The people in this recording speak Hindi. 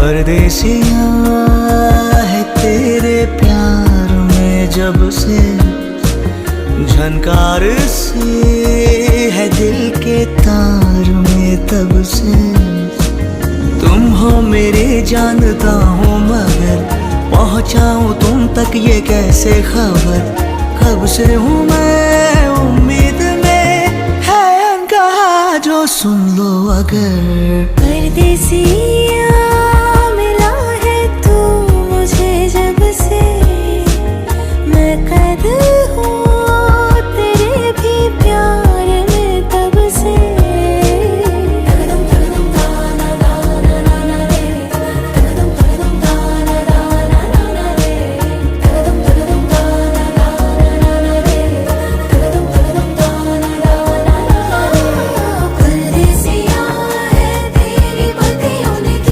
परदेसिया है तेरे प्यार में जब से, झनकार से है दिल के तार में तब से। तुम हो मेरे जानता हूँ मगर पहुँचाऊँ तुम तक ये कैसे खबर। कब से हूँ मैं उम्मीद में, है अनकहा जो सुन लो अगर। परदेसिया